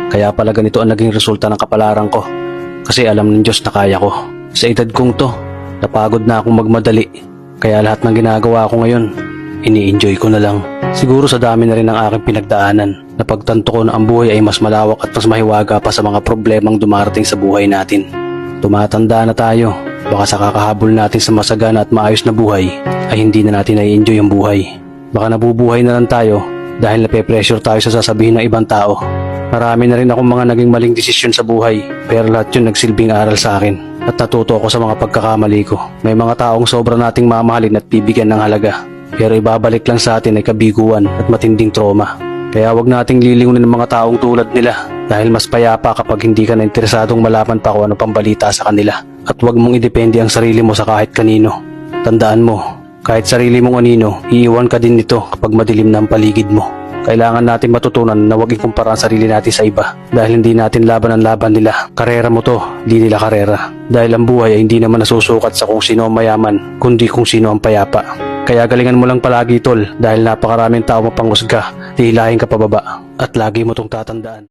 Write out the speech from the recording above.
Kaya pala ganito ang naging resulta ng kapalaran ko. Kasi alam ng Diyos na kaya ko. Sa edad kong to, napagod na akong magmadali. Kaya lahat ng ginagawa ko ngayon, ini-enjoy ko na lang. Siguro sa dami na rin ng aking pinagdaanan, napagtanto ko na ang buhay ay mas malawak at mas mahiwaga pa sa mga problemang dumarating sa buhay natin. Tumatanda na tayo, baka sa kakahabol natin sa masagana at maayos na buhay, ay hindi na natin nai-enjoy ang buhay. Baka nabubuhay na lang tayo dahil nape-pressure tayo sa sasabihin ng ibang tao. Marami na rin akong mga naging maling desisyon sa buhay, pero lahat yun nagsilbing aral sa akin at natuto ako sa mga pagkakamali ko. May mga taong sobra nating mamahalin at bibigyan ng halaga, pero ibabalik lang sa atin ay kabiguan at matinding trauma. Kaya wag nating lilingunin ng mga taong tulad nila dahil mas payapa kapag hindi ka na interesadong malaman pa kung ano pang balita sa kanila. At wag mong idepende ang sarili mo sa kahit kanino. Tandaan mo, kahit sarili mong anino, iiwan ka din nito kapag madilim na ang paligid mo. Kailangan natin matutunan na huwag ikumpara ang sarili natin sa iba dahil hindi natin laban ang laban nila. Karera mo to, di nila karera. Dahil ang buhay ay hindi naman nasusukat sa kung sino ang mayaman, kundi kung sino ang payapa. Kaya galingan mo lang palagi tol dahil napakaraming tao mapanghusga, hihilahin ka pababa at lagi mo tong tatandaan.